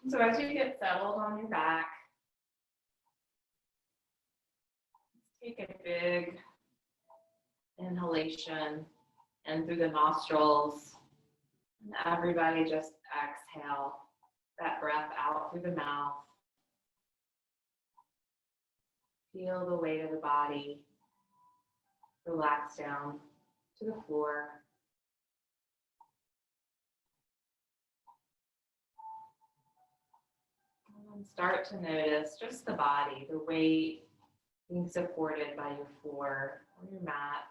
So as you get settled on your back, take a big inhalation in through the nostrils. And everybody just exhale that breath out through the mouth. Feel the weight of the body relax down to the floor. And start to notice just the body, the weight being supported by your floor or your mat.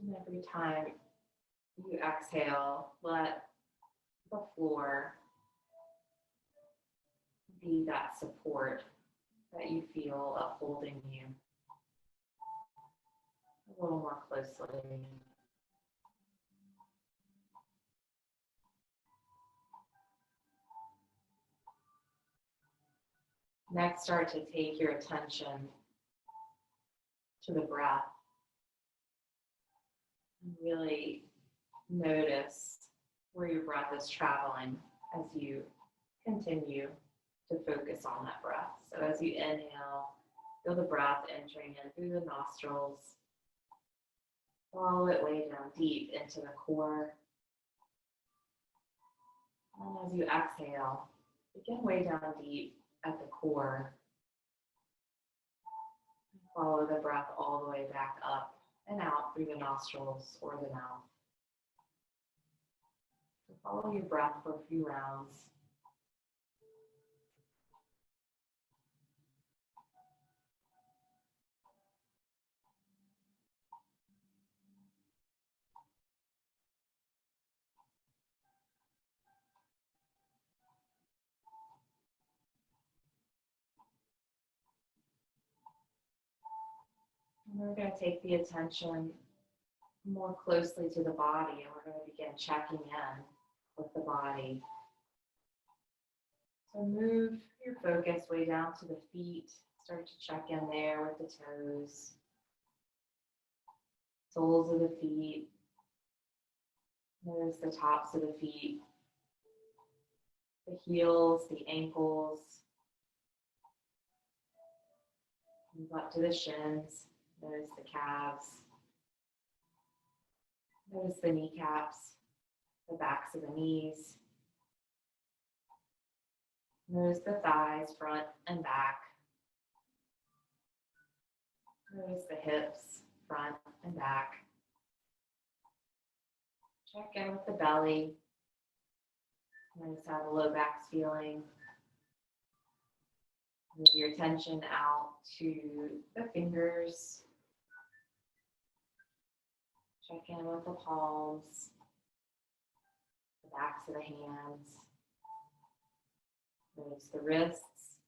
And every time you exhale, let the floor be that support that you feel upholding you a little more closely. Next, start to take your attention to the breath. And really notice where your breath is traveling as you continue to focus on that breath. So as you inhale, feel the breath entering in through the nostrils. Follow it way down deep into the core. And as you exhale, begin way down deep at the core. Follow the breath all the way back up and out through the nostrils or the mouth. So follow your breath for a few rounds. And we're going to take the attention more closely to the body, and we're going to begin checking in with the body. So move your focus way down to the feet. Start to check in there with the toes, soles of the feet. Notice the tops of the feet, the heels, the ankles. Move up to the shins. Notice the calves. Notice the kneecaps, the backs of the knees. Notice the thighs, front and back. Notice the hips, front and back. Check in with the belly. Notice how the low back's feeling. Move your attention out to the fingers. Check in with the palms, the backs of the hands. Notice the wrists,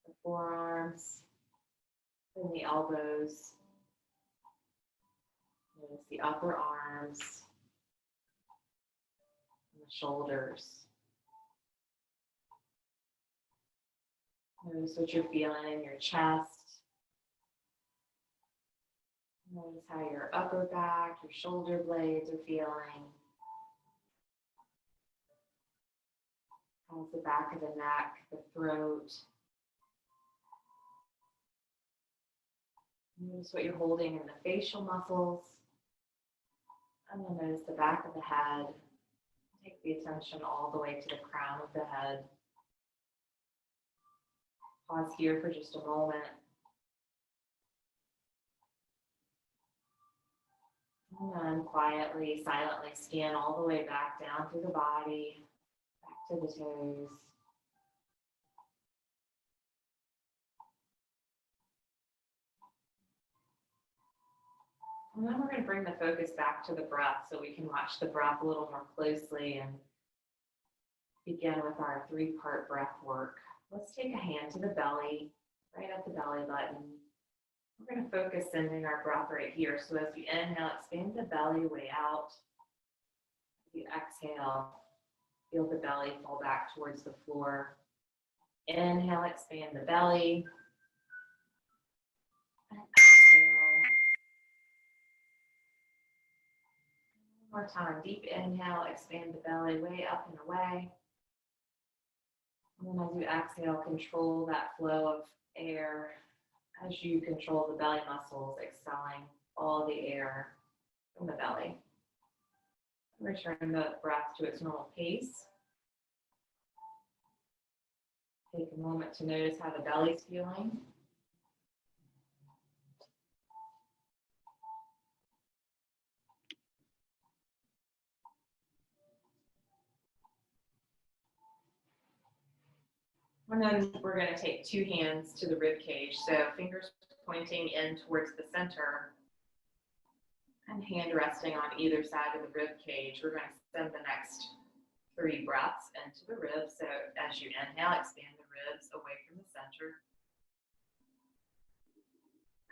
the forearms, and the elbows. Notice the upper arms, and the shoulders. Notice what you're feeling in your chest. Notice how your upper back, your shoulder blades are feeling. How's the back of the neck, the throat. Notice what you're holding in the facial muscles. And then notice the back of the head. Take the attention all the way to the crown of the head. Pause here for just a moment. And then quietly, silently scan all the way back down through the body, back to the toes. And then we're going to bring the focus back to the breath so we can watch the breath a little more closely and begin with our 3-part breath work. Let's take a hand to the belly, right at the belly button. We're going to focus sending our breath right here. So as you inhale, expand the belly way out. As you exhale, feel the belly fall back towards the floor. Inhale, expand the belly. And exhale. One more time, deep inhale, expand the belly way up and away. And then as you exhale, control that flow of air as you control the belly muscles, exhaling all the air from the belly. Return the breath to its normal pace. Take a moment to notice how the belly's feeling. And then we're going to take two hands to the rib cage. So fingers pointing in towards the center and hand resting on either side of the rib cage. We're going to send the next 3 breaths into the ribs. So as you inhale, expand the ribs away from the center.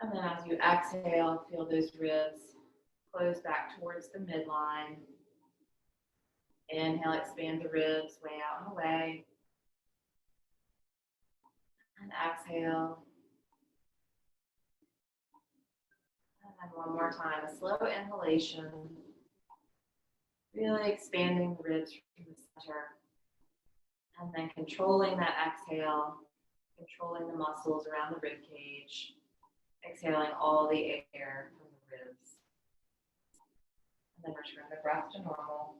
And then as you exhale, feel those ribs close back towards the midline. Inhale, expand the ribs way out and away. And exhale. And then one more time, a slow inhalation. Really expanding the ribs from the center. And then controlling that exhale, controlling the muscles around the rib cage. Exhaling all the air from the ribs. And then return the breath to normal.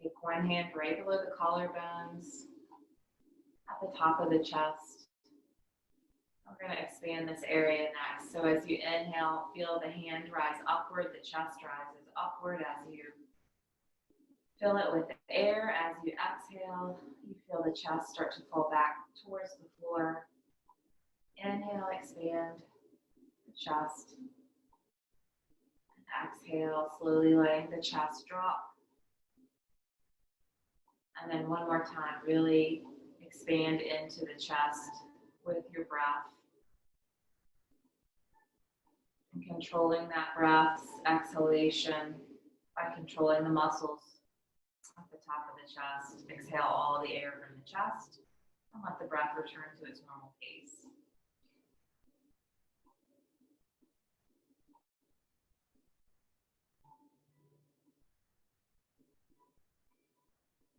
Take one hand right below the collarbones, at the top of the chest. We're going to expand this area next. So as you inhale, feel the hand rise upward, the chest rises upward as you fill it with air. As you exhale, you feel the chest start to fall back towards the floor. Inhale, expand the chest. And exhale, slowly letting the chest drop. And then one more time, really expand into the chest with your breath. And controlling that breath's exhalation by controlling the muscles at the top of the chest. Exhale all the air from the chest and let the breath return to its normal pace.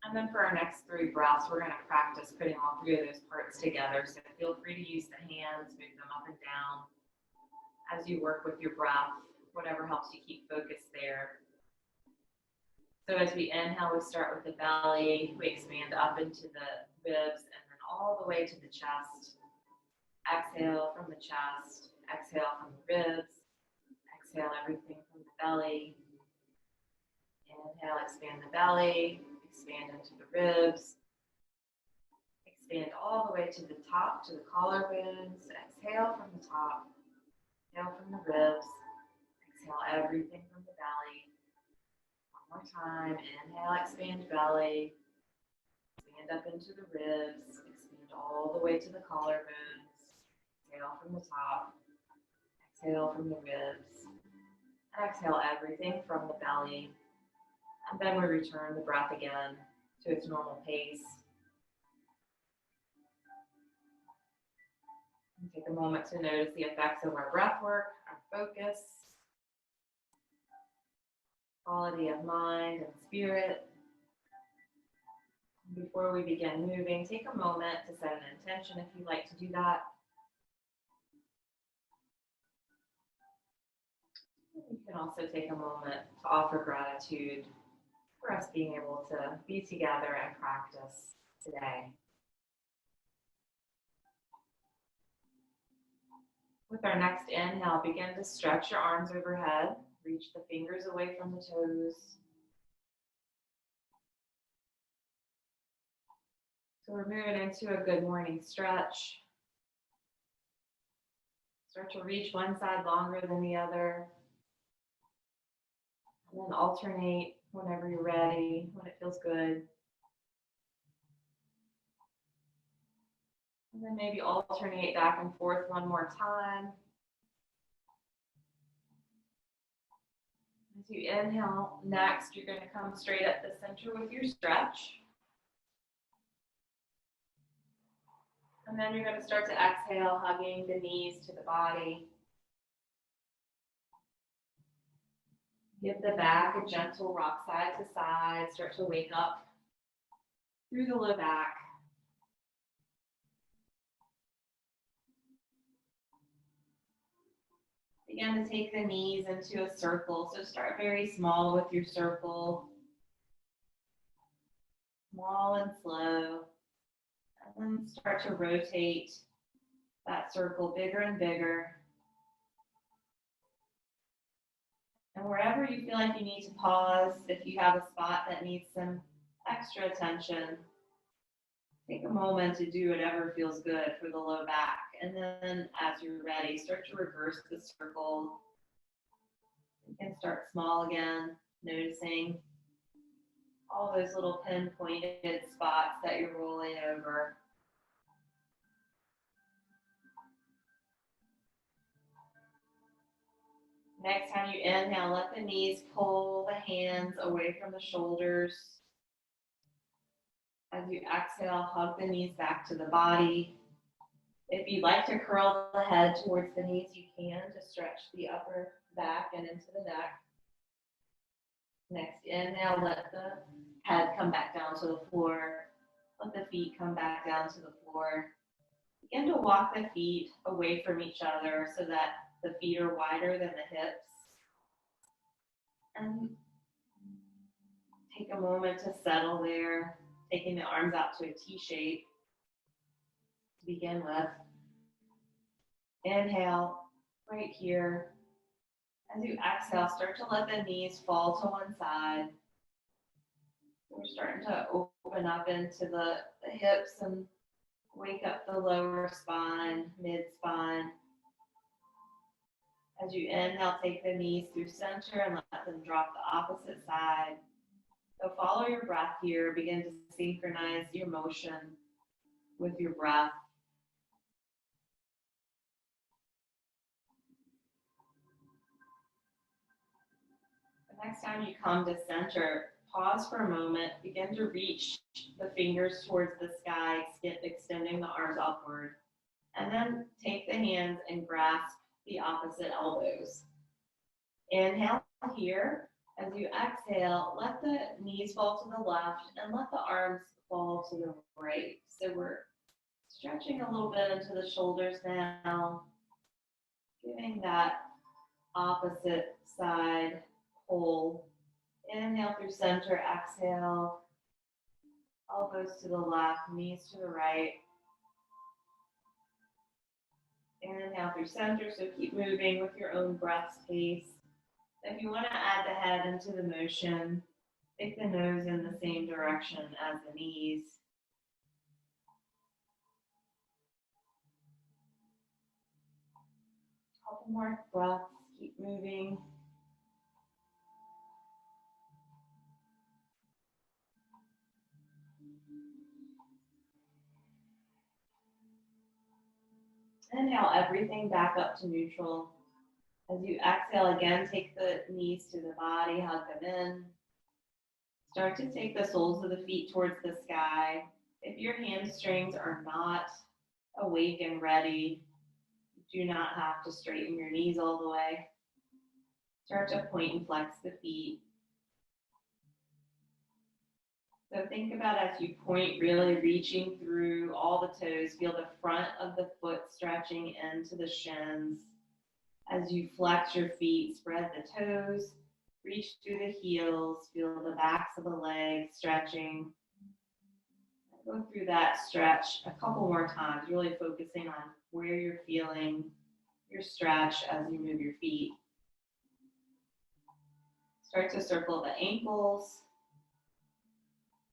And then for our next 3 breaths, we're going to practice putting all 3 of those parts together. So feel free to use the hands, move them up and down as you work with your breath, whatever helps you keep focus there. So as we inhale, we start with the belly, we expand up into the ribs and then all the way to the chest. Exhale from the chest, exhale from the ribs, exhale everything from the belly. Inhale, expand the belly, expand into the ribs. Expand all the way to the top, to the collarbones. Exhale from the top, exhale from the ribs. Exhale everything from the belly. One more time, inhale, expand belly. Expand up into the ribs. Expand all the way to the collarbones. Exhale from the top. Exhale from the ribs. And exhale everything from the belly. And then we return the breath again to its normal pace. And take a moment to notice the effects of our breath work, our focus, quality of mind and spirit. Before we begin moving, take a moment to set an intention if you'd like to do that. You can also take a moment to offer gratitude for us being able to be together and practice today. With our next inhale, begin to stretch your arms overhead. Reach the fingers away from the toes. So we're moving into a good morning stretch. Start to reach one side longer than the other. And then alternate whenever you're ready, when it feels good. And then maybe alternate back and forth one more time. As you inhale, next, you're going to come straight up the center with your stretch. And then you're going to start to exhale, hugging the knees to the body. Give the back a gentle rock side to side. Start to wake up through the low back. Begin to take the knees into a circle. So start very small with your circle. Small and slow. And then start to rotate that circle bigger and bigger. And wherever you feel like you need to pause, if you have a spot that needs some extra attention, take a moment to do whatever feels good for the low back. And then as you're ready, start to reverse the circle. You can start small again, noticing all those little pinpointed spots that you're rolling over. Next time you inhale, let the knees pull the hands away from the shoulders. As you exhale, hug the knees back to the body. If you'd like to curl the head towards the knees, you can to stretch the upper back and into the neck. Next inhale, let the head come back down to the floor. Let the feet come back down to the floor. Begin to walk the feet away from each other so that the feet are wider than the hips. And take a moment to settle there, taking the arms out to a T shape to begin with. Inhale right here. As you exhale, start to let the knees fall to one side. We're starting to open up into the hips and wake up the lower spine, mid-spine. As you inhale, take the knees through center and let them drop the opposite side. So follow your breath here. Begin to synchronize your motion with your breath. The next time you come to center, pause for a moment. Begin to reach the fingers towards the sky, extending the arms upward. And then take the hands and grasp the opposite elbows. Inhale here. As you exhale, let the knees fall to the left and let the arms fall to the right. So we're stretching a little bit into the shoulders now, giving that opposite side pull. Inhale through center, exhale. Elbows to the left, knees to the right. Inhale through center, so keep moving with your own breath's pace. If you want to add the head into the motion, take the nose in the same direction as the knees. Couple more breaths, keep moving. Inhale everything back up to neutral. As you exhale again, take the knees to the body, hug them in. Start to take the soles of the feet towards the sky. If your hamstrings are not awake and ready, you do not have to straighten your knees all the way. Start to point and flex the feet. So think about as you point, really reaching through all the toes. Feel the front of the foot stretching into the shins. As you flex your feet, spread the toes, reach through the heels, feel the backs of the legs stretching. Go through that stretch a couple more times, really focusing on where you're feeling your stretch as you move your feet. Start to circle the ankles,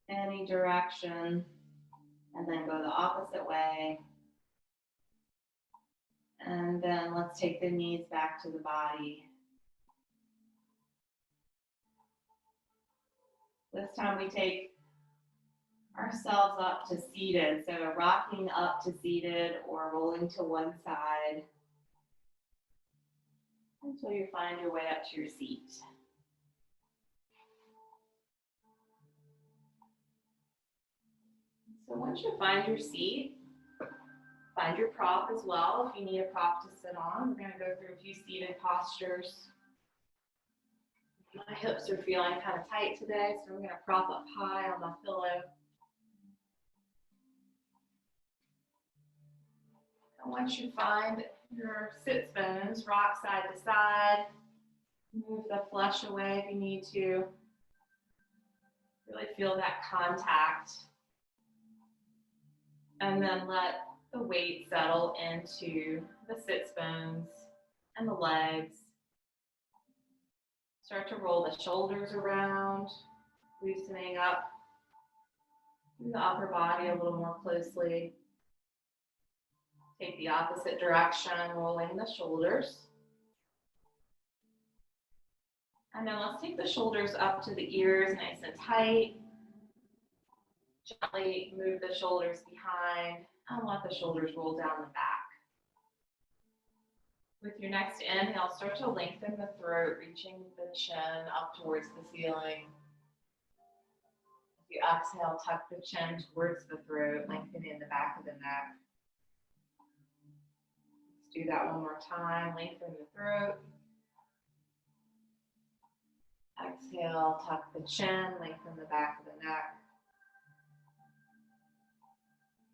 any direction, and then go the opposite way. And then let's take the knees back to the body. This time we take ourselves up to seated. So rocking up to seated or rolling to one side until you find your way up to your seat. So once you find your seat, Find your prop as well if you need a prop to sit on. We're going to go through a few seated postures. My hips are feeling kind of tight today, so I'm going to prop up high on my pillow. And once you find your sits bones, rock side to side. Move the flesh away if you need to. Really feel that contact. And then let the weight settle into the sits bones and the legs. Start to roll the shoulders around, loosening up the upper body a little more closely. Take the opposite direction, rolling the shoulders. And then let's take the shoulders up to the ears, nice and tight. Gently move the shoulders behind and let the shoulders roll down the back. With your next inhale, start to lengthen the throat, reaching the chin up towards the ceiling. As you exhale, tuck the chin towards the throat, lengthening the back of the neck. Let's do that one more time. Lengthen the throat. Exhale, tuck the chin, lengthen the back of the neck.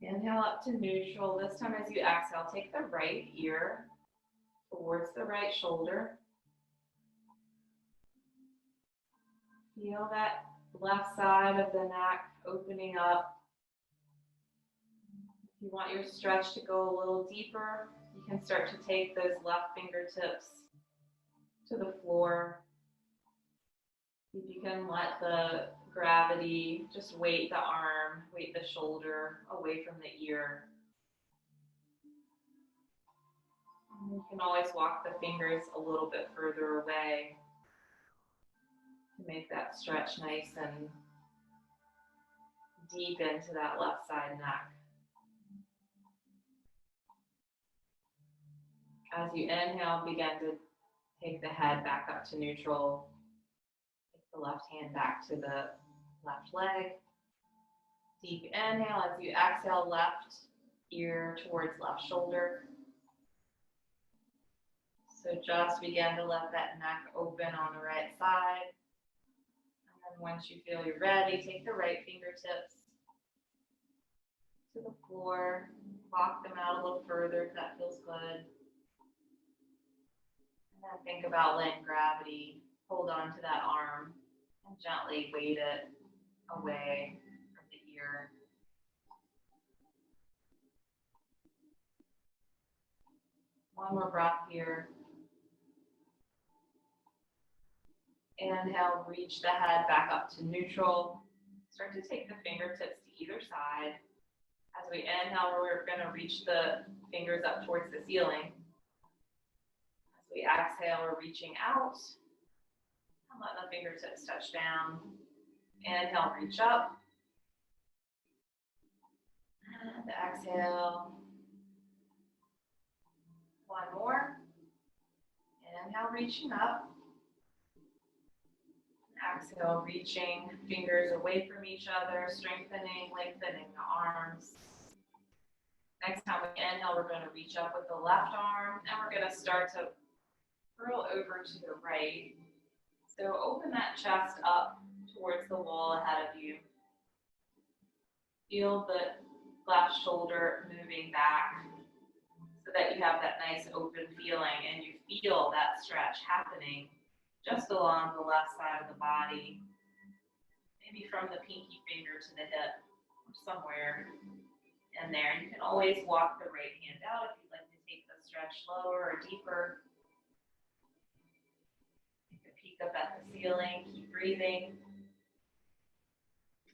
Inhale up to neutral. This time as you exhale, take the right ear towards the right shoulder. Feel that left side of the neck opening up. If you want your stretch to go a little deeper, you can start to take those left fingertips to the floor. You can let the gravity just weight the arm, weight the shoulder away from the ear. And you can always walk the fingers a little bit further away to make that stretch nice and deep into that left side neck. As you inhale, begin to take the head back up to neutral. The left hand back to the left leg. Deep inhale. As you exhale, left ear towards left shoulder. So just begin to let that neck open on the right side. And then once you feel you're ready, take the right fingertips to the floor. Walk them out a little further if that feels good. And then think about letting gravity hold on to that arm and gently weight it away from the ear. One more breath here. Inhale, reach the head back up to neutral. Start to take the fingertips to either side. As we inhale, we're going to reach the fingers up towards the ceiling. As we exhale, we're reaching out. And let the fingertips touch down. Inhale, reach up. And exhale. One more. Inhale, reaching up. Exhale, reaching fingers away from each other, strengthening, lengthening the arms. Next time we inhale, we're going to reach up with the left arm, and we're going to start to curl over to the right. So open that chest up towards the wall ahead of you. Feel the left shoulder moving back so that you have that nice open feeling, and you feel that stretch happening just along the left side of the body, maybe from the pinky finger to the hip, or somewhere in there. You can always walk the right hand out if you'd like to take the stretch lower or deeper. Take a peek up at the ceiling, keep breathing.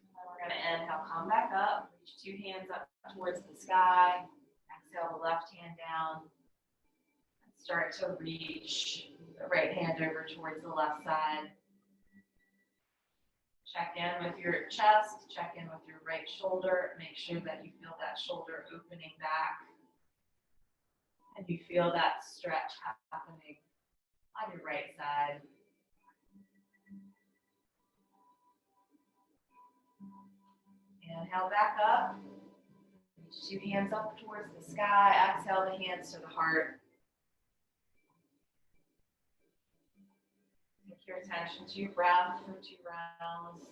And then we're going to inhale, come back up, reach two hands up towards the sky. Exhale the left hand down. And start to reach the right hand over towards the left side. Check in with your chest, check in with your right shoulder. Make sure that you feel that shoulder opening back. And you feel that stretch happening on your right side. Inhale back up. Reach two hands up towards the sky. Exhale the hands to the heart. Take your attention to your breath for 2 rounds.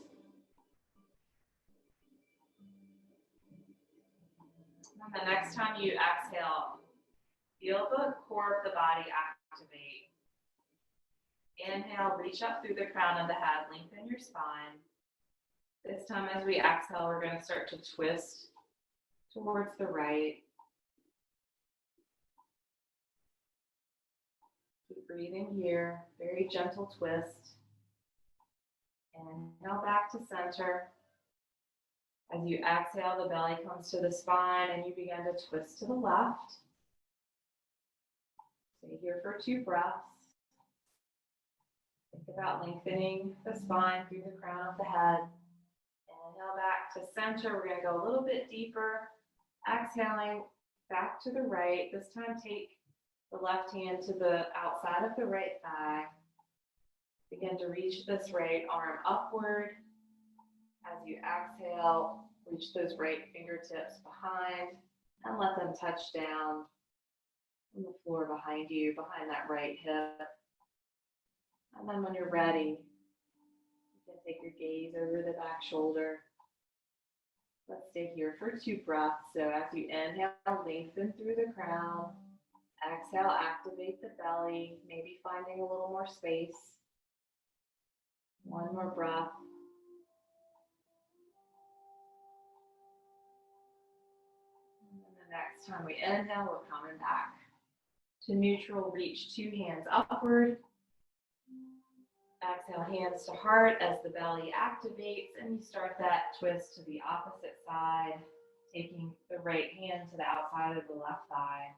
And the next time you exhale, feel the core of the body activate. Inhale, reach up through the crown of the head, lengthen your spine. This time as we exhale, we're going to start to twist towards the right. Keep breathing here, very gentle twist. Inhale back to center. As you exhale, the belly comes to the spine and you begin to twist to the left. Stay here for 2 breaths. Think about lengthening the spine through the crown of the head. Inhale back to center. We're going to go a little bit deeper. Exhaling back to the right. This time take the left hand to the outside of the right thigh. Begin to reach this right arm upward. As you exhale, reach those right fingertips behind and let them touch down on the floor behind you, behind that right hip. And then when you're ready, you can take your gaze over the back shoulder. Let's stay here for 2 breaths. So as you inhale, lengthen through the crown. Exhale, activate the belly, maybe finding a little more space. 1 more breath. And then the next time we inhale, we're coming back to neutral. Reach 2 hands upward. Exhale, hands to heart as the belly activates, and you start that twist to the opposite side, taking the right hand to the outside of the left thigh.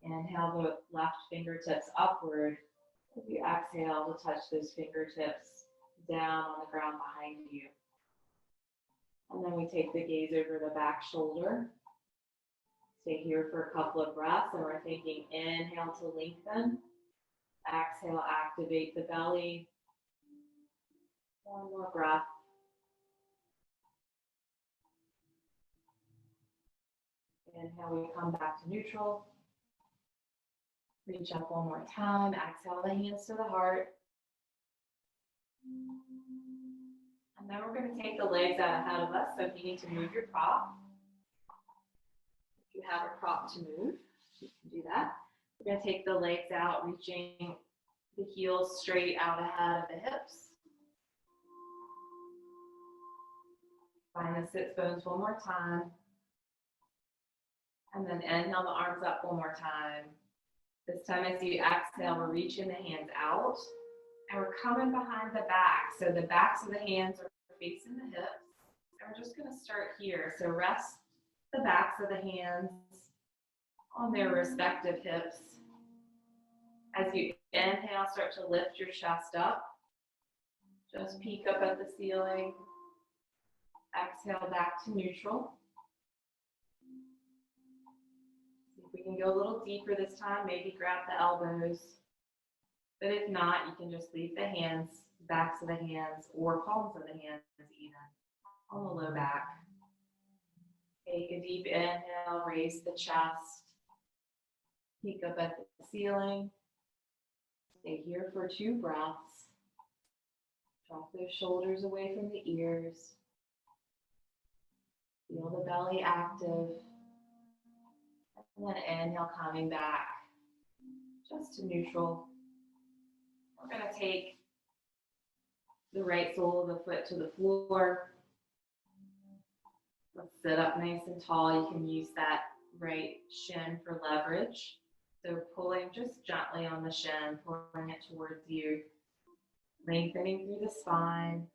Inhale the left fingertips upward. As you exhale to touch those fingertips down on the ground behind you. And then we take the gaze over the back shoulder. Stay here for a couple of breaths, and we're thinking inhale to lengthen. Exhale, activate the belly. 1 more breath. Inhale, we come back to neutral. Reach up 1 more time. Exhale the hands to the heart. And then we're going to take the legs out ahead of us. So if you need to move your prop, if you have a prop to move, you can do that. We're going to take the legs out, reaching the heels straight out ahead of the hips. Find the sits bones 1 more time. And then inhale the arms up 1 more time. This time as you exhale, we're reaching the hands out. And we're coming behind the back. So the backs of the hands are facing the hips. And we're just going to start here. So rest the backs of the hands on their respective hips. As you inhale, start to lift your chest up. Just peek up at the ceiling. Exhale back to neutral. See if we can go a little deeper this time. Maybe grab the elbows. But if not, you can just leave the hands, backs of the hands, or palms of the hands even on the low back. Take a deep inhale, raise the chest. Peek up at the ceiling. Stay here for 2 breaths. Drop those shoulders away from the ears. Feel the belly active. And then inhale, coming back just to neutral. We're going to take the right sole of the foot to the floor. Let's sit up nice and tall. You can use that right shin for leverage. So pulling just gently on the shin, pulling it towards you, lengthening through the spine.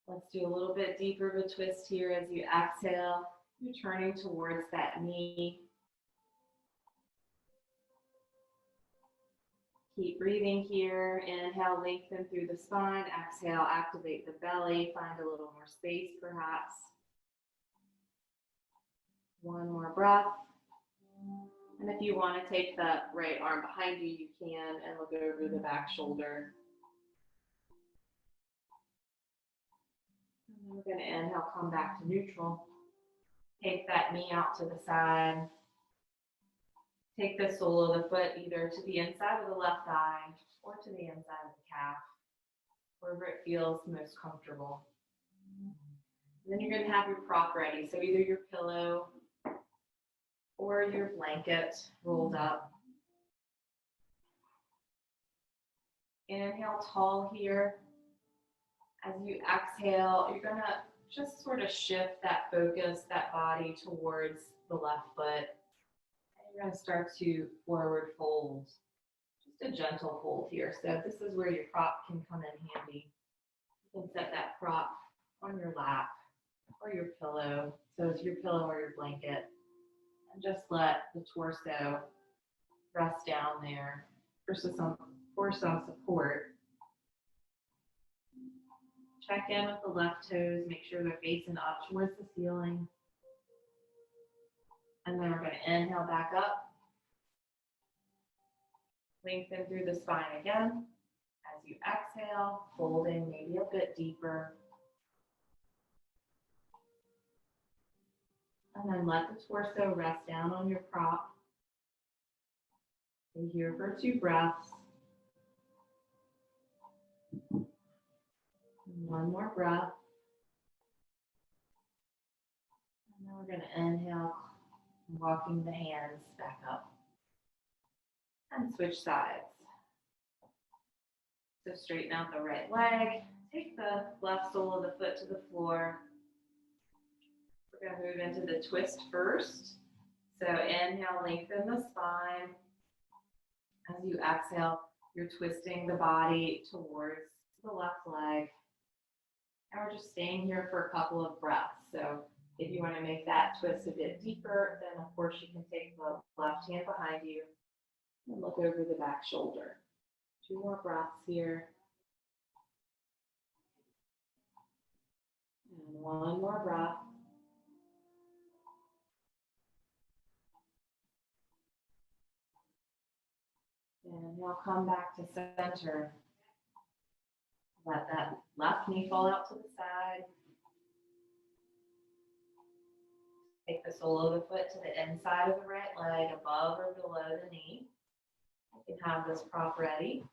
Let's do a little bit deeper of a twist here as you exhale. You're turning towards that knee. Keep breathing here. Inhale, lengthen through the spine. Exhale, activate the belly. Find a little more space perhaps. 1 more breath. And if you want to take that right arm behind you, you can, and look over the back shoulder. And then we're going to inhale, come back to neutral. Take that knee out to the side. Take the sole of the foot either to the inside of the left thigh or to the inside of the calf, wherever it feels most comfortable. And then you're going to have your prop ready. So either your pillow or your blanket rolled up. Inhale tall here. As you exhale, you're going to just sort of shift that focus, that body towards the left foot. And you're going to start to forward fold. Just a gentle fold here. So this is where your prop can come in handy. You can set that prop on your lap or your pillow. So it's your pillow or your blanket. And just let the torso rest down there for some support. Check in with the left toes. Make sure they're facing up towards the ceiling. And then we're going to inhale back up. Lengthen through the spine again. As you exhale, folding maybe a bit deeper. And then let the torso rest down on your prop. Stay here for 2 breaths. And 1 more breath. And then we're going to inhale, walking the hands back up. And switch sides. So straighten out the right leg. Take the left sole of the foot to the floor. We're going to move into the twist first. So inhale, lengthen the spine. As you exhale, you're twisting the body towards the left leg. And we're just staying here for a couple of breaths. So if you want to make that twist a bit deeper, then of course you can take the left hand behind you and look over the back shoulder. 2 more breaths here. And 1 more breath. And now come back to center. Let that left knee fall out to the side. Take the sole of the foot to the inside of the right leg, above or below the knee. You can have this prop ready.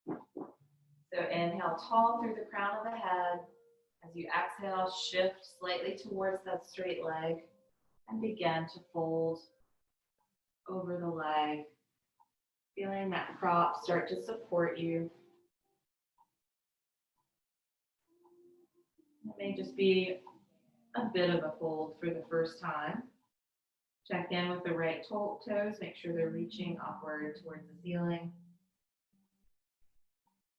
So inhale tall through the crown of the head. As you exhale, shift slightly towards that straight leg and begin to fold over the leg. Feeling that prop start to support you. It may just be a bit of a fold for the first time. Check in with the right toes. Make sure they're reaching upward towards the ceiling.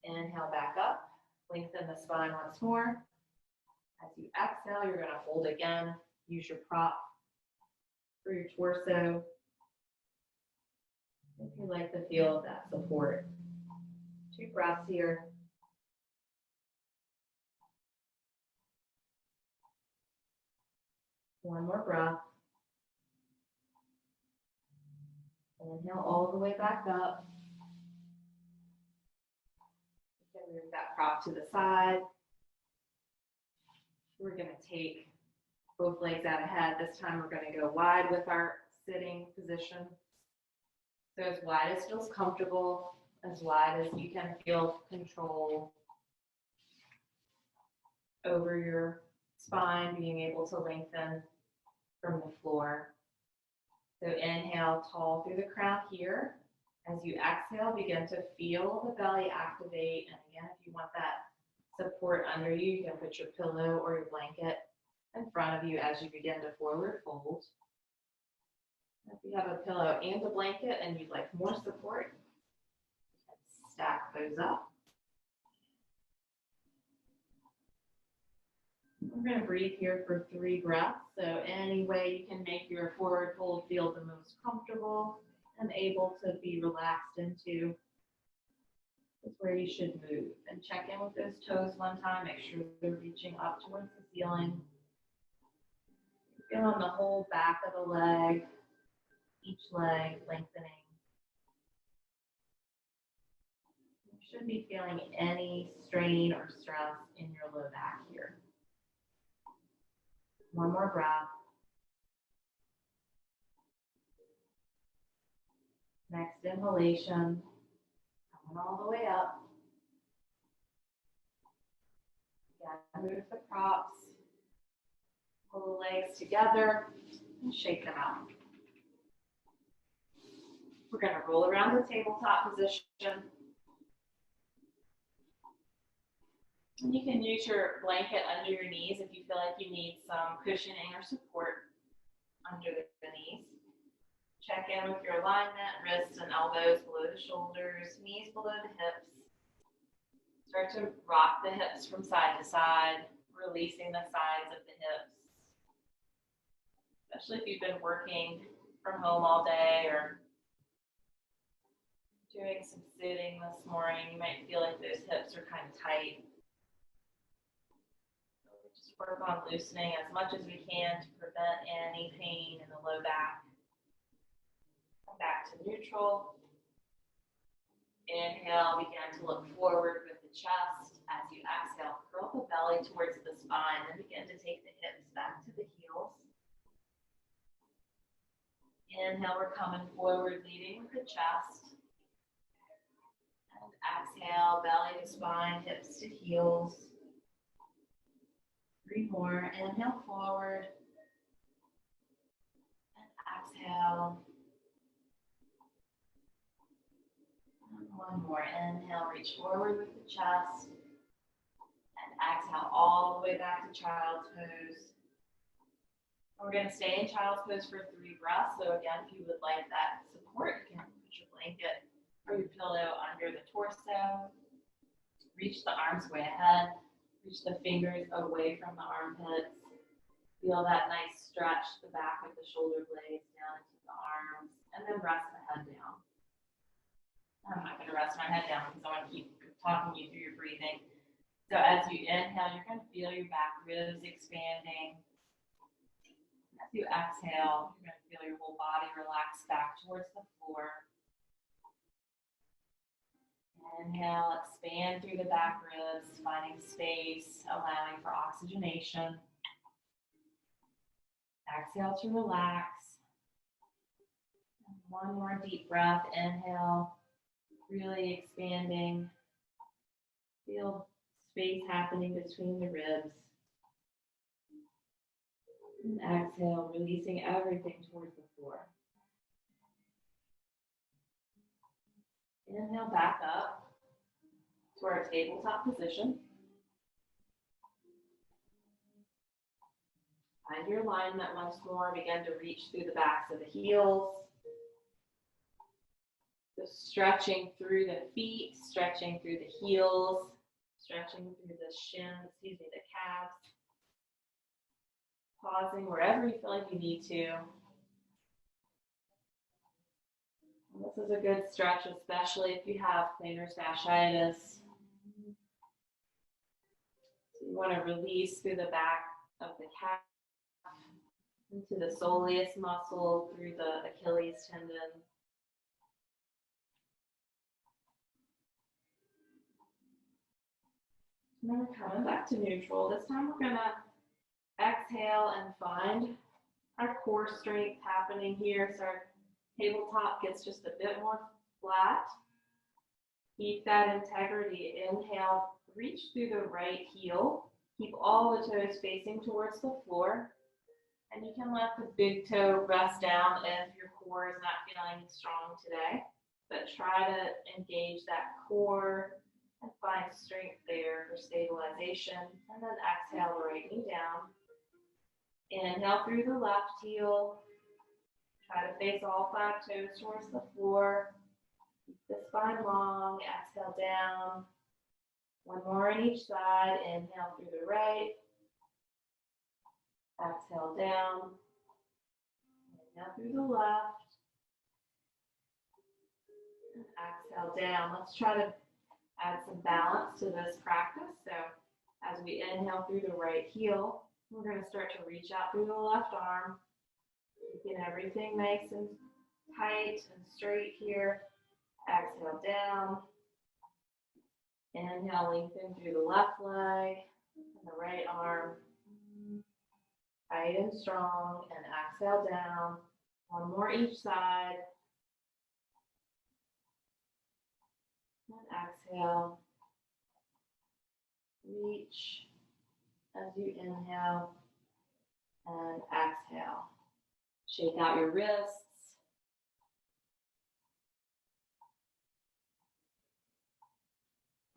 Inhale back up. Lengthen the spine once more. As you exhale, you're going to fold again. Use your prop for your torso. If you like the feel of that support. 2 breaths here. One more breath. Inhale all the way back up. You can move that prop to the side. We're going to take both legs out ahead. This time we're going to go wide with our sitting position. So as wide as feels comfortable, as wide as you can feel control over your spine, being able to lengthen from the floor. So inhale tall through the crown here. As you exhale, begin to feel the belly activate. And again, if you want that support under you, you can put your pillow or your blanket in front of you as you begin to forward fold. If you have a pillow and a blanket and you'd like more support, stack those up. We're going to breathe here for 3 breaths. So any way you can make your forward fold feel the most comfortable and able to be relaxed into is where you should move. And check in with those toes one time. Make sure they're reaching up towards the ceiling. Feeling the whole back of the leg, each leg lengthening. You should be feeling any strain or stress in your low back here. One more breath. Next inhalation, coming all the way up. Again, move the props. Pull the legs together and shake them out. We're going to roll around the tabletop position. And you can use your blanket under your knees if you feel like you need some cushioning or support under the knees. Check in with your alignment, wrists and elbows below the shoulders, knees below the hips. Start to rock the hips from side to side, releasing the sides of the hips. Especially if you've been working from home all day or doing some sitting this morning, you might feel like those hips are kind of tight. So we just work on loosening as much as we can to prevent any pain in the low back. Come back to neutral. Inhale, begin to look forward with the chest. As you exhale, curl the belly towards the spine and begin to take the hips back to the heels. Inhale, we're coming forward, leading with the chest. And exhale, belly to spine, hips to heels. 3 more. Inhale, forward. And exhale. And 1 more. Inhale, reach forward with the chest. And exhale all the way back to child's pose. We're going to stay in child's pose for 3 breaths. So again, if you would like that support, you can put your blanket or your pillow under the torso. Reach the arms way ahead. Reach the fingers away from the armpits. Feel that nice stretch, the back of the shoulder blades down into the arms. And then rest the head down. I'm not going to rest my head down because I want to keep talking you through your breathing. So as you inhale, you're going to feel your back ribs expanding. As you exhale, you're going to feel your whole body relax back towards the floor. Inhale, expand through the back ribs, finding space, allowing for oxygenation. Exhale to relax. And 1 more deep breath. Inhale, really expanding. Feel space happening between the ribs. And exhale, releasing everything towards the floor. Inhale, back up to our tabletop position. Find your alignment once more. Begin to reach through the backs of the heels. So stretching through the feet, stretching through the heels, stretching through the shins, the calves. Pausing wherever you feel like you need to. And this is a good stretch, especially if you have plantar fasciitis. So you want to release through the back of the calf, into the soleus muscle, through the Achilles tendon. And then we're coming back to neutral. This time we're going to exhale and find our core strength happening here. So our tabletop gets just a bit more flat. Keep that integrity. Inhale, reach through the right heel. Keep all the toes facing towards the floor. And you can let the big toe rest down if your core is not feeling strong today. But try to engage that core and find strength there for stabilization. And then exhale the right knee down. Inhale through the left heel. Try to face all 5 toes towards the floor. Keep the spine long. Exhale down. 1 more on each side. Inhale through the right. Exhale down. Inhale through the left. And exhale down. Let's try to add some balance to this practice. So as we inhale through the right heel, we're going to start to reach out through the left arm, keeping everything nice and tight and straight here. Exhale down. Inhale, lengthen through the left leg and the right arm. Try tight and strong, and exhale down. One more each side. And exhale. Reach as you inhale and exhale. Shake out your wrists.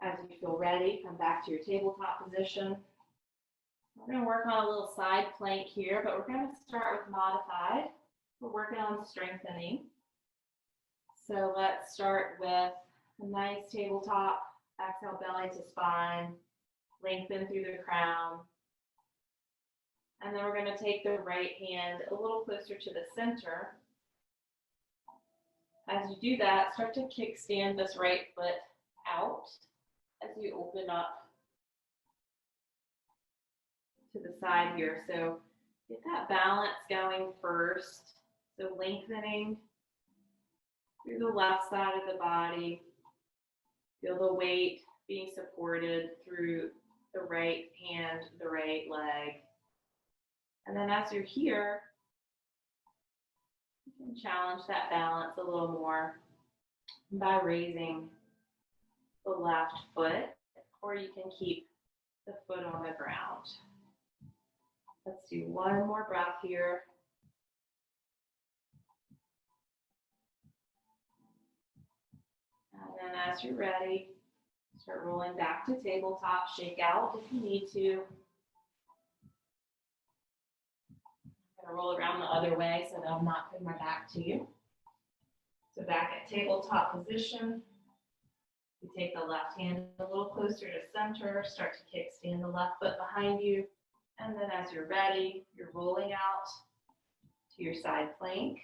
As you feel ready, come back to your tabletop position. We're going to work on a little side plank here, but we're going to start with modified. We're working on strengthening. So let's start with a nice tabletop. Exhale, belly to spine. Lengthen through the crown. And then we're going to take the right hand a little closer to the center. As you do that, start to kickstand this right foot out as you open up to the side here. So get that balance going first. So lengthening through the left side of the body. Feel the weight being supported through the right hand, the right leg. And then as you're here, you can challenge that balance a little more by raising the left foot, or you can keep the foot on the ground. Let's do one more breath here. And then as you're ready, start rolling back to tabletop. Shake out if you need to. I'm going to roll around the other way so that I'm not putting my back to you. So back at tabletop position. You take the left hand a little closer to center, start to kickstand the left foot behind you, and then as you're ready, you're rolling out to your side plank.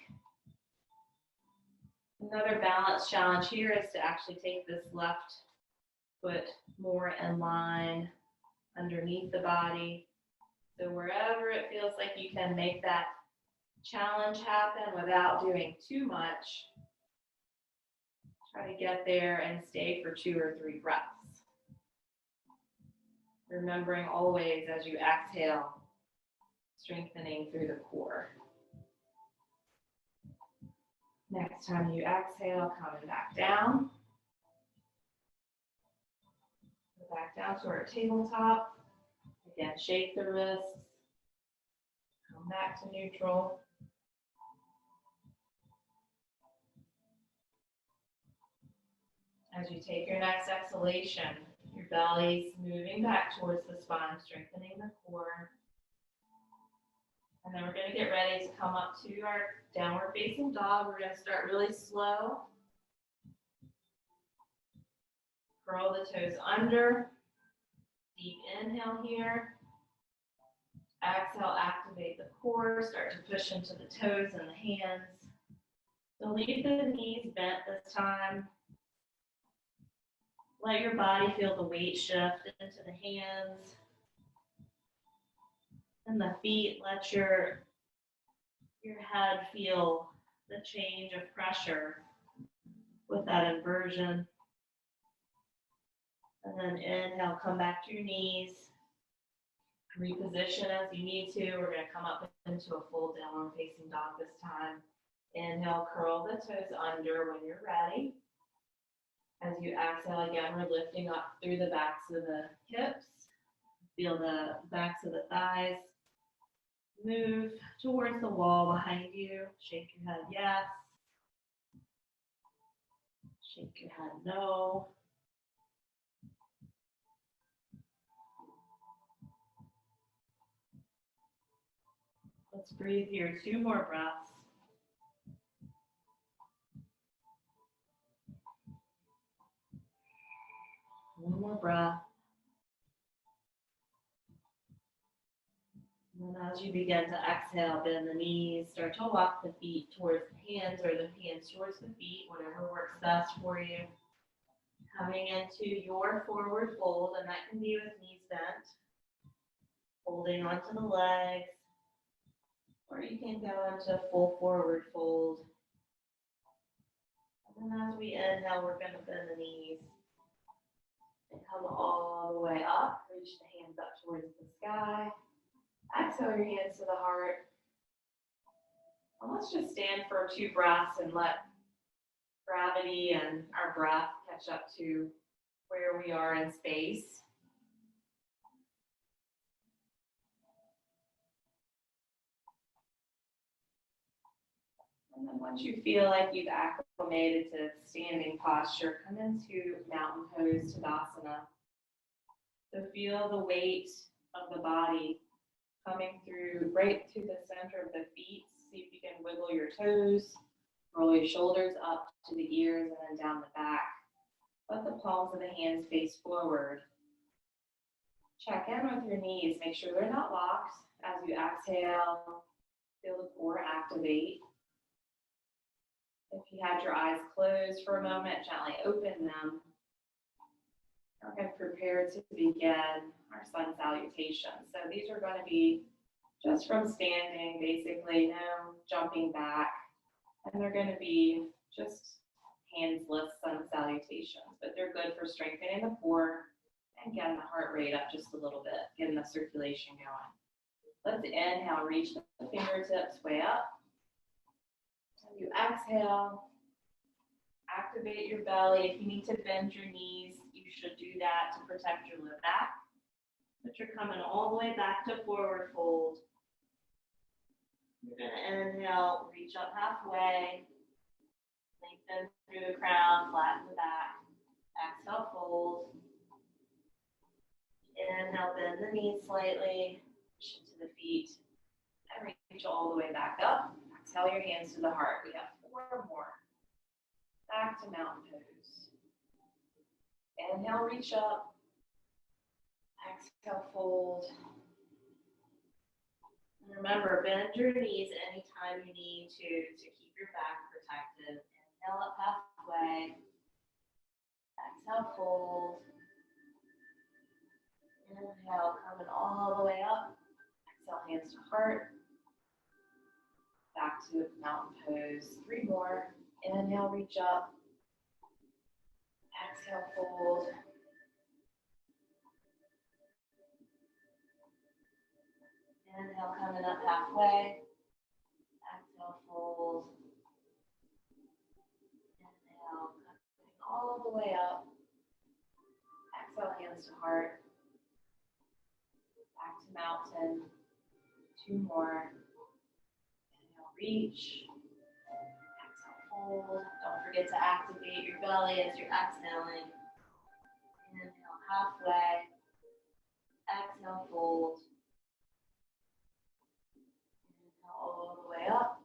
Another balance challenge here is to actually take this left foot more in line underneath the body. So wherever it feels like you can make that challenge happen without doing too much, try to get there and stay for 2 or 3 breaths. Remembering always as you exhale, strengthening through the core. Next time you exhale, coming back down. Go back down to our tabletop. Again, shake the wrists. Come back to neutral. As you take your next exhalation, your belly's moving back towards the spine, strengthening the core. And then we're going to get ready to come up to our downward facing dog. We're going to start really slow. Curl the toes under. Deep inhale here. Exhale, activate the core. Start to push into the toes and the hands. So leave the knees bent this time. Let your body feel the weight shift into the hands and the feet. Let your head feel the change of pressure with that inversion. And then inhale, come back to your knees. Reposition as you need to. We're going to come up into a full downward facing dog this time. Inhale, curl the toes under when you're ready. As you exhale again, we're lifting up through the backs of the hips. Feel the backs of the thighs move towards the wall behind you. Shake your head yes. Shake your head no. Let's breathe here 2 more breaths. One more breath. And then as you begin to exhale, bend the knees, start to walk the feet towards the hands or the hands towards the feet, whatever works best for you. Coming into your forward fold, and that can be with knees bent. Holding onto the legs, or you can go into full forward fold. And then as we inhale, we're going to bend the knees. And come all the way up, reach the hands up towards the sky. Exhale your hands to the heart. And let's just stand for 2 breaths and let gravity and our breath catch up to where we are in space. And then once you feel like you've acclimated to standing posture, come into mountain pose, Tadasana. So feel the weight of the body coming through right to the center of the feet. See if you can wiggle your toes, roll your shoulders up to the ears and then down the back. Let the palms of the hands face forward. Check in with your knees. Make sure they're not locked. As you exhale, feel the core activate. If you had your eyes closed for a moment, gently open them. We're going to prepare to begin our sun salutation. So these are going to be just from standing, basically, no jumping back. And they're going to be just handless sun salutations, but they're good for strengthening the core and getting the heart rate up just a little bit, getting the circulation going. Let's inhale, reach the fingertips way up. As you exhale, activate your belly. If you need to bend your knees, you should do that to protect your low back. But you're coming all the way back to forward fold. You're going to inhale, reach up halfway, lengthen through the crown, flatten the back. Exhale, fold. Inhale, bend the knees slightly, push into the feet, and reach all the way back up. Exhale your hands to the heart. We have 4 more. Back to mountain pose. Inhale, reach up. Exhale, fold. And remember, bend your knees anytime you need to keep your back protected. Inhale up halfway. Exhale, fold. Inhale, coming all the way up. Exhale, hands to heart. Back to mountain pose. 3 more. Inhale, reach up. Exhale, fold. Inhale, coming up halfway. Exhale, fold. Inhale, coming all the way up. Exhale, hands to heart. Back to mountain. 2 more. Inhale, reach. Exhale, fold. Don't forget to activate your belly as you're exhaling. Inhale, halfway. Exhale, fold. Inhale, all the way up.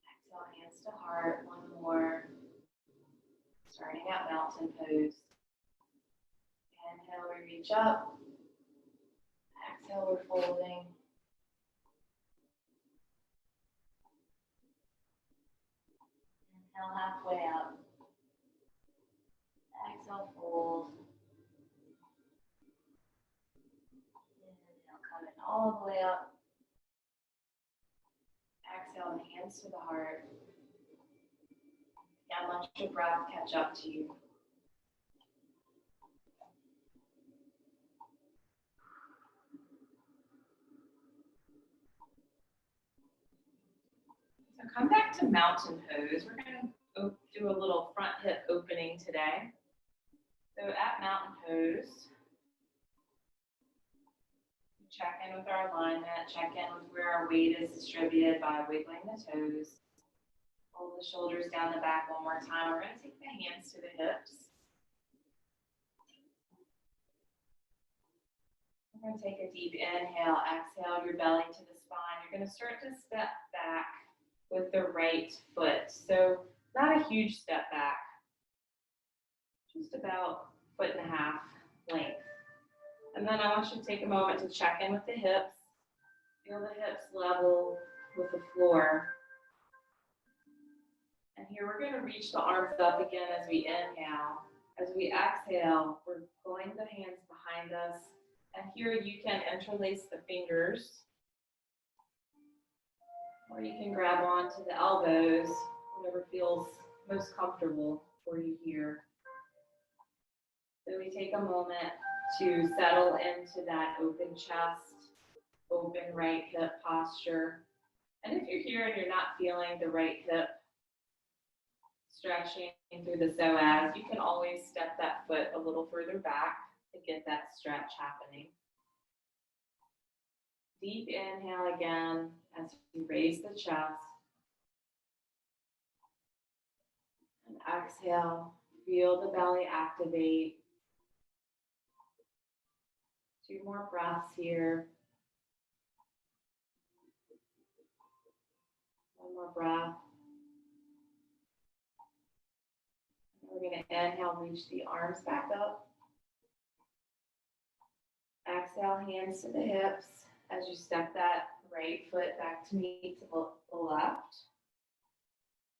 Exhale, hands to heart. 1 more. Starting at mountain pose. Inhale, we reach up. Exhale, we're folding. Inhale, halfway up. Exhale, fold. Inhale, coming all the way up. Exhale, the hands to the heart. Now let your breath catch up to you. So come back to mountain pose. We're going to do a little front hip opening today. So at mountain pose, check in with our alignment, check in with where our weight is distributed by wiggling the toes. Pull the shoulders down the back one more time. We're going to take the hands to the hips. We're going to take a deep inhale, exhale your belly to the spine. You're going to start to step back with the right foot. So not a huge step back, just about 1.5 feet length. And then I want you to take a moment to check in with the hips. Feel the hips level with the floor. And here we're going to reach the arms up again as we inhale. As we exhale, we're pulling the hands behind us. And here you can interlace the fingers. Or you can grab onto the elbows, whatever feels most comfortable for you here. So we take a moment to settle into that open chest, open right hip posture. And if you're here and you're not feeling the right hip stretching through the psoas, you can always step that foot a little further back to get that stretch happening. Deep inhale again as you raise the chest. And exhale, feel the belly activate. 2 more breaths here. 1 more breath. And we're going to inhale, reach the arms back up. Exhale, hands to the hips as you step that right foot back to meet to the left.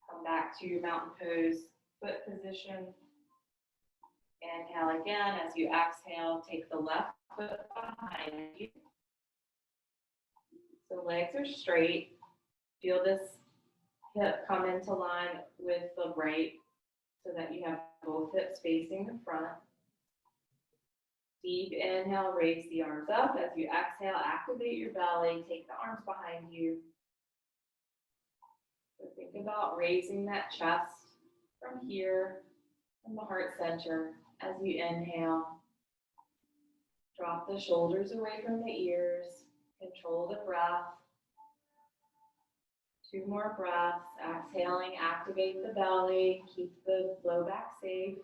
Come back to your mountain pose foot position. Inhale again. As you exhale, take the left foot behind you. So legs are straight. Feel this hip come into line with the right so that you have both hips facing the front. Deep inhale, raise the arms up. As you exhale, activate your belly. Take the arms behind you. So think about raising that chest from here, from the heart center. As you inhale, drop the shoulders away from the ears. Control the breath. 2 more breaths. Exhaling, activate the belly. Keep the low back safe.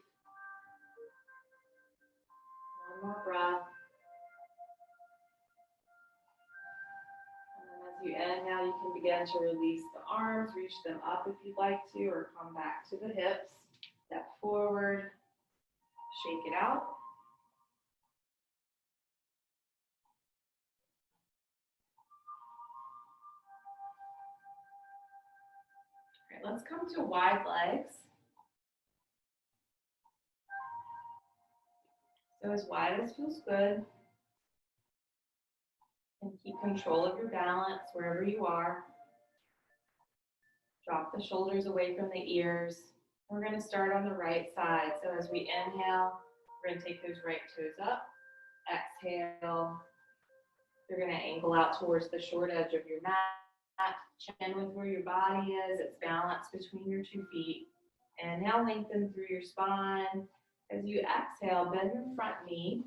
1 more breath. And then as you inhale, you can begin to release the arms, reach them up if you'd like to, or come back to the hips. Step forward, shake it out. All right, let's come to wide legs. So as wide as feels good. And keep control of your balance wherever you are. Drop the shoulders away from the ears. We're going to start on the right side. So as we inhale, we're going to take those right toes up. Exhale. You're going to angle out towards the short edge of your mat. Chin with where your body is. It's balanced between your 2 feet. Inhale, lengthen through your spine. As you exhale, bend your front knee.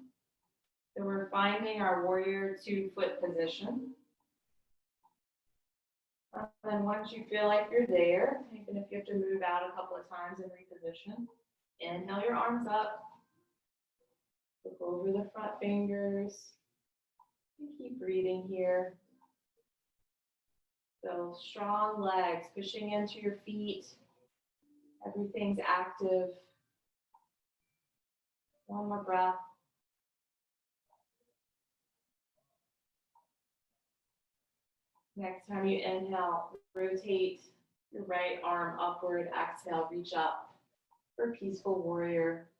So we're finding our warrior 2 foot position. And then once you feel like you're there, even if you have to move out a couple of times and reposition, inhale your arms up. Look over the front fingers. And keep breathing here. So strong legs, pushing into your feet. Everything's active. 1 more breath. Next time you inhale, rotate your right arm upward. Exhale, reach up for peaceful warrior.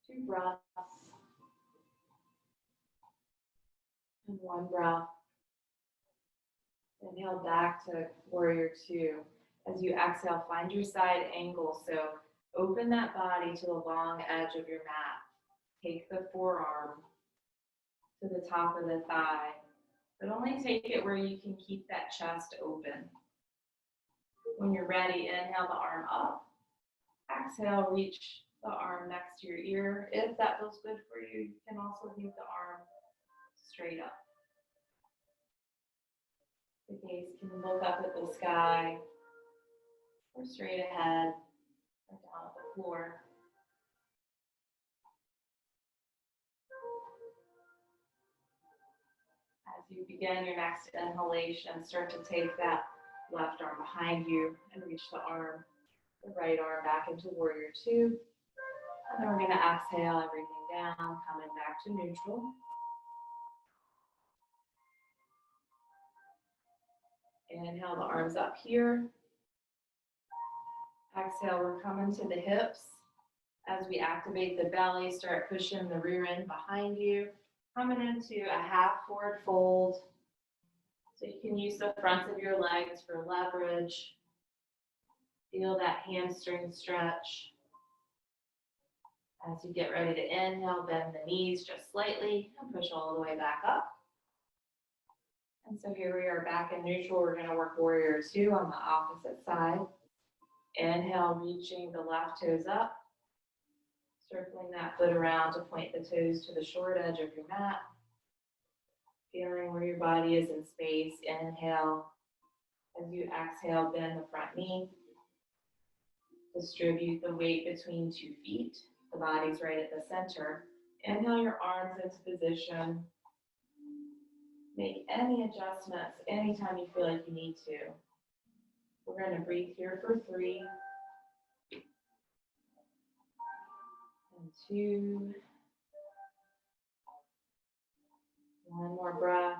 2 breaths. And 1 breath. Inhale back to warrior 2. As you exhale, find your side angle. So open that body to the long edge of your mat. Take the forearm to the top of the thigh, but only take it where you can keep that chest open. When you're ready, inhale the arm up. Exhale, reach the arm next to your ear. If that feels good for you, you can also leave the arm straight up. The gaze can look up at the sky, or straight ahead, or down at the floor. As you begin your next inhalation, start to take that left arm behind you and reach the right arm back into warrior 2. And then we're going to exhale everything down, coming back to neutral. Inhale the arms up here. Exhale, we're coming to the hips. As we activate the belly, start pushing the rear end behind you. Coming into a half forward fold. So you can use the fronts of your legs for leverage. Feel that hamstring stretch. As you get ready to inhale, bend the knees just slightly and push all the way back up. And so here we are back in neutral. We're going to work warrior two on the opposite side. Inhale, reaching the left toes up. Circling that foot around to point the toes to the short edge of your mat. Feeling where your body is in space. Inhale. As you exhale, bend the front knee. Distribute the weight between 2 feet. The body's right at the center. Inhale your arms into position. Make any adjustments anytime you feel like you need to. We're going to breathe here for 3. And 2. 1 more breath.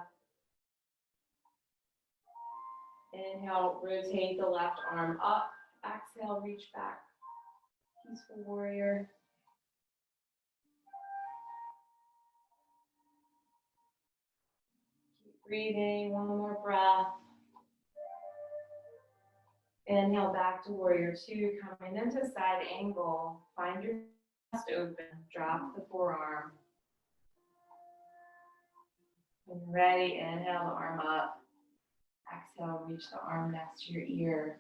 Inhale, rotate the left arm up. Exhale, reach back. Peaceful warrior. Keep breathing. 1 more breath. Inhale back to warrior two. Coming into side angle. Find your chest open. Drop the forearm. When you're ready, inhale the arm up. Exhale, reach the arm next to your ear.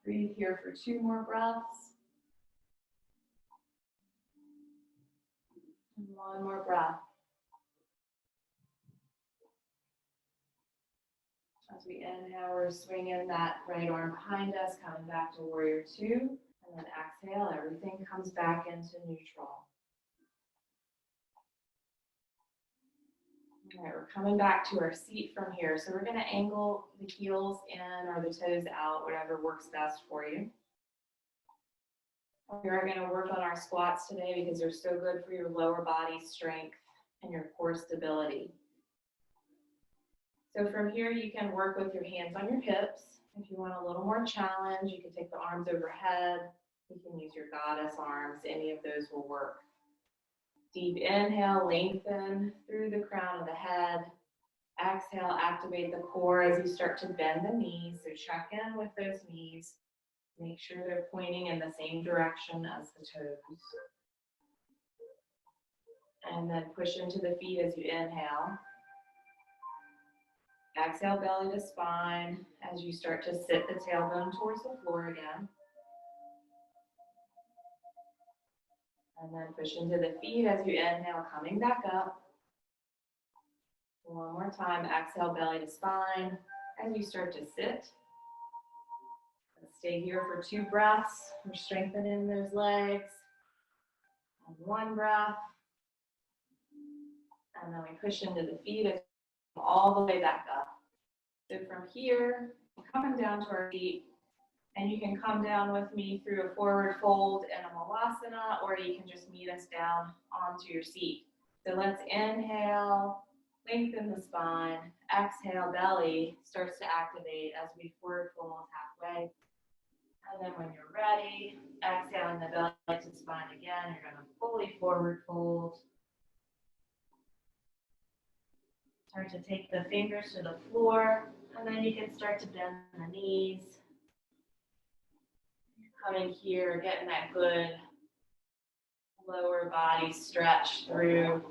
Breathe here for 2 more breaths. And 1 more breath. As we inhale, we're swinging that right arm behind us, coming back to warrior two. And then exhale, everything comes back into neutral. All right, we're coming back to our seat from here. So we're going to angle the heels in or the toes out, whatever works best for you. We are going to work on our squats today because they're so good for your lower body strength and your core stability. So from here, you can work with your hands on your hips. If you want a little more challenge, you can take the arms overhead. You can use your goddess arms. Any of those will work. Deep inhale, lengthen through the crown of the head. Exhale, activate the core as you start to bend the knees. So check in with those knees. Make sure they're pointing in the same direction as the toes. And then push into the feet as you inhale. Exhale, belly to spine as you start to sit the tailbone towards the floor again. And then push into the feet as you inhale, coming back up. 1 more time, exhale, belly to spine as you start to sit. Let's stay here for 2 breaths. We're strengthening those legs. And 1 breath. And then we push into the feet all the way back up. So from here, we're coming down to our feet. And you can come down with me through a forward fold in a malasana, or you can just meet us down onto your seat. So let's inhale, lengthen the spine. Exhale, belly starts to activate as we forward fold halfway. And then when you're ready, exhaling the belly to spine again, you're going to fully forward fold. Start to take the fingers to the floor, and then you can start to bend the knees. Coming here, getting that good lower body stretch through.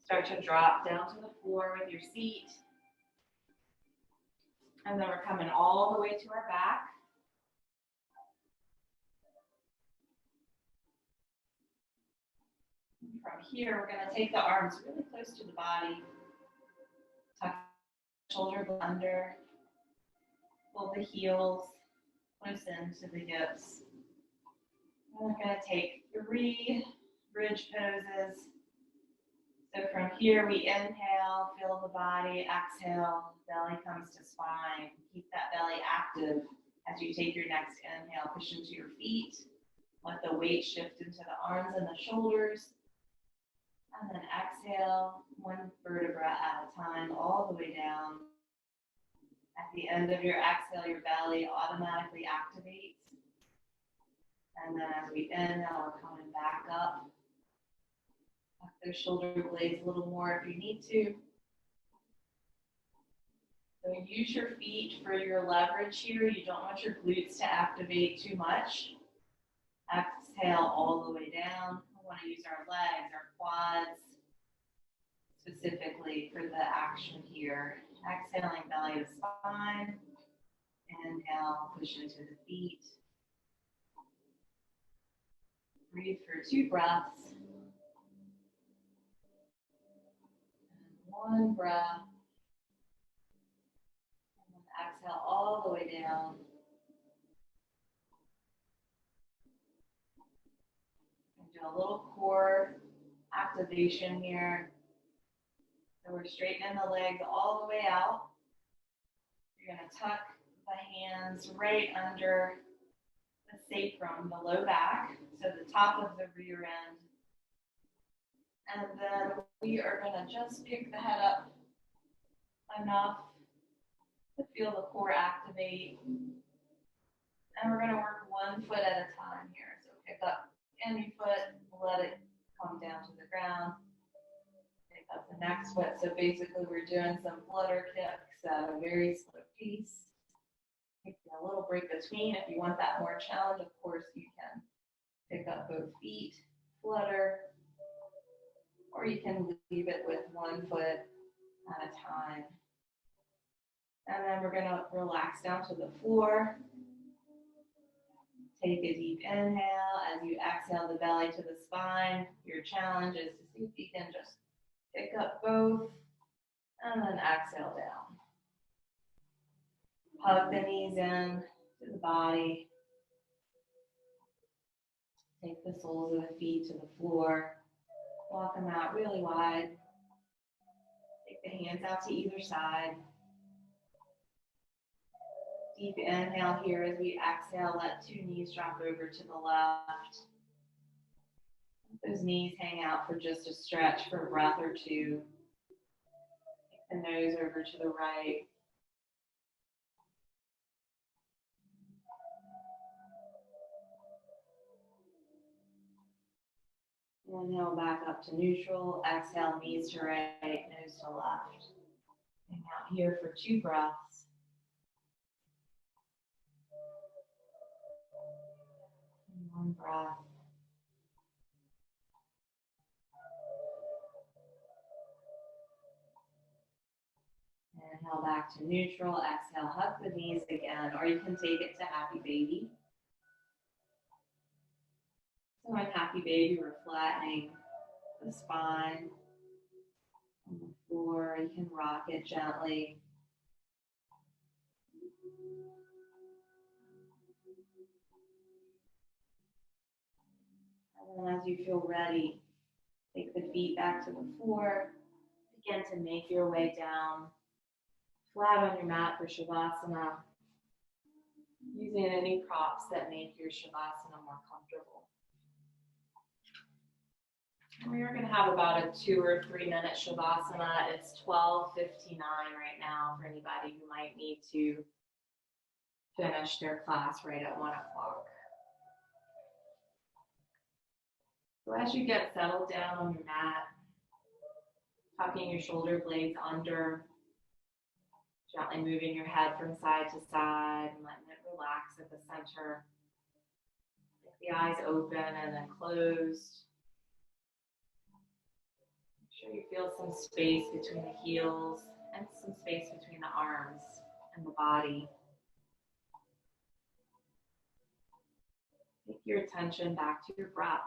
Start to drop down to the floor with your seat. And then we're coming all the way to our back. From here, we're going to take the arms really close to the body. Tuck the shoulder under. Pull the heels close into the hips. And we're going to take 3 bridge poses. So from here, we inhale, feel the body, exhale, belly comes to spine. Keep that belly active as you take your next inhale. Push into your feet. Let the weight shift into the arms and the shoulders. And then exhale, 1 vertebra at a time, all the way down. At the end of your exhale, your belly automatically activates. And then as we inhale, we're coming back up. Tuck those shoulder blades a little more if you need to. So use your feet for your leverage here. You don't want your glutes to activate too much. Exhale all the way down. We want to use our legs, our quads, specifically for the action here. Exhaling, belly to spine. Inhale, push into the feet. Breathe for 2 breaths. And 1 breath. And then exhale all the way down. And do a little core activation here. So we're straightening the legs all the way out. You're going to tuck the hands right under the sacrum, the low back, so the top of the rear end. And then we are going to just pick the head up enough to feel the core activate. And we're going to work 1 foot at a time here. So pick up any foot, let it come down to the ground. Pick up the next foot. So basically we're doing some flutter kicks at a very slow pace. Taking a little break between. If you want that more challenge, of course you can pick up both feet, flutter, or you can leave it with 1 foot at a time. And then we're going to relax down to the floor. Take a deep inhale. As you exhale the belly to the spine, your challenge is to see if you can just pick up both and then exhale down. Hug the knees in to the body. Take the soles of the feet to the floor. Walk them out really wide. Take the hands out to either side. Deep inhale here. As we exhale, let 2 knees drop over to the left. Let those knees hang out for just a stretch for a breath or 2. Take the nose over to the right. Inhale back up to neutral. Exhale, knees to right, nose to left. Hang out here for 2 breaths. And 1 breath. Inhale back to neutral. Exhale, hug the knees again, or you can take it to happy baby. So in happy baby, we're flattening the spine on the floor. You can rock it gently. And then as you feel ready, take the feet back to the floor. Begin to make your way down flat on your mat for Shavasana, using any props that make your Shavasana more comfortable. We are going to have about a 2 or 3 minute Shavasana. It's 12:59 right now for anybody who might need to finish their class right at 1 o'clock. So as you get settled down on your mat, tucking your shoulder blades under, gently moving your head from side to side and letting it relax at the center. Keep the eyes open and then closed. Make sure you feel some space between the heels and some space between the arms and the body. Take your attention back to your breath.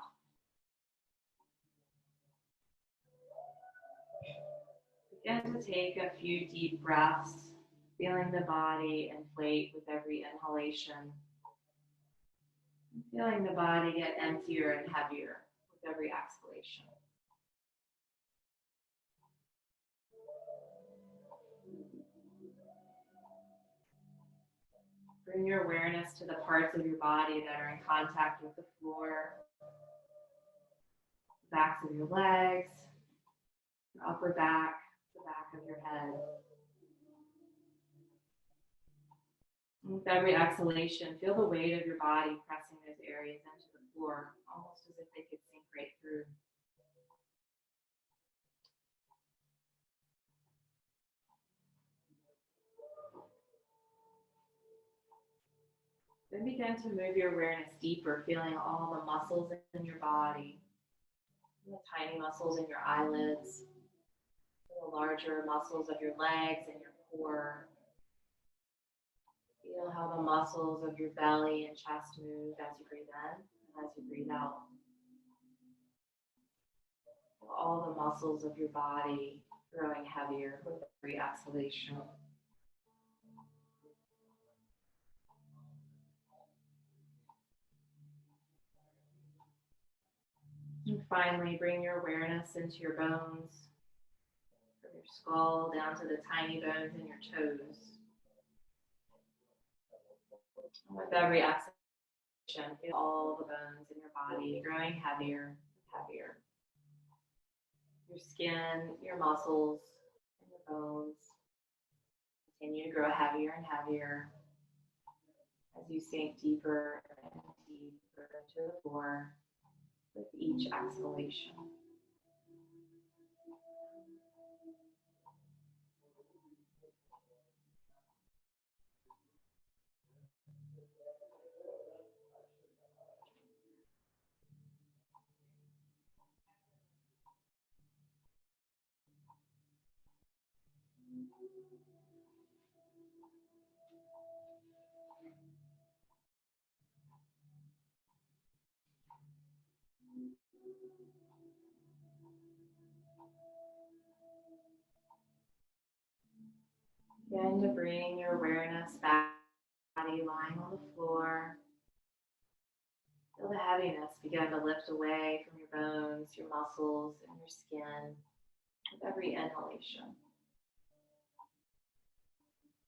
Begin to take a few deep breaths, feeling the body inflate with every inhalation. Feeling the body get emptier and heavier with every exhalation. Bring your awareness to the parts of your body that are in contact with the floor, the backs of your legs, your upper back, the back of your head. And with every exhalation, feel the weight of your body pressing those areas into the floor, almost as if they could sink right through. Then begin to move your awareness deeper, feeling all the muscles in your body, the tiny muscles in your eyelids, the larger muscles of your legs and your core. Feel how the muscles of your belly and chest move as you breathe in and as you breathe out. Feel all the muscles of your body growing heavier with every exhalation. And finally, bring your awareness into your bones, from your skull down to the tiny bones in your toes. And with every exhalation, feel all the bones in your body growing heavier and heavier. Your skin, your muscles, and your bones continue to grow heavier and heavier as you sink deeper and deeper into the floor with each exhalation. Begin to bring your awareness back to your body lying on the floor. Feel the heaviness begin to lift away from your bones, your muscles, and your skin with every inhalation.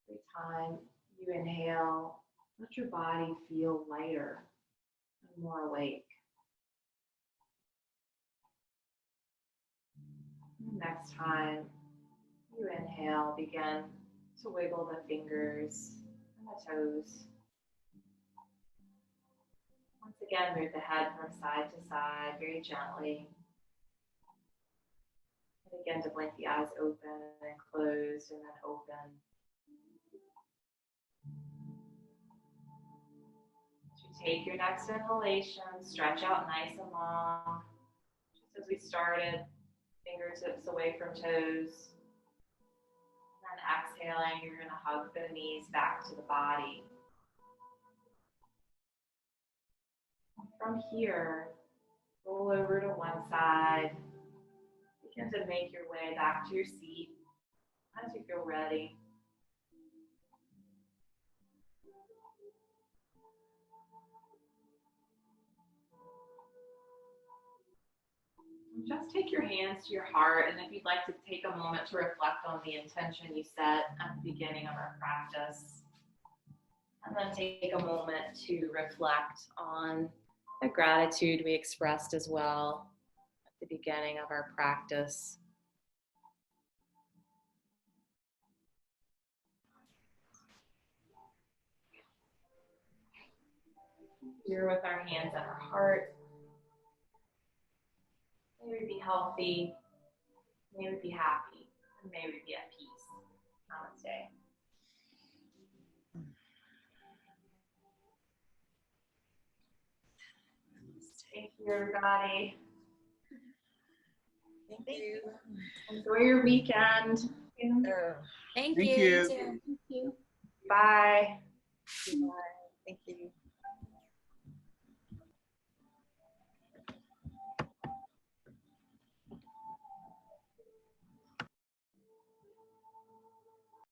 Every time you inhale, let your body feel lighter and more awake. Next time you inhale, begin to wiggle the fingers and the toes. Once again, move the head from side to side very gently. And begin to blink the eyes open and closed and then open. As you take your next inhalation, stretch out nice and long. Just as we started, fingertips away from toes. And exhaling, you're going to hug the knees back to the body. From here, roll over to one side. Begin to make your way back to your seat as you feel ready. Just take your hands to your heart, and if you'd like to take a moment to reflect on the intention you set at the beginning of our practice, and then take a moment to reflect on the gratitude we expressed as well at the beginning of our practice. Here with our hands at our heart. May we be healthy, may we be happy, and may we be at peace. Namaste. Thank you, everybody. Thank you. Enjoy your weekend. Thank Thank you. you. Too. Bye. Bye. Thank you.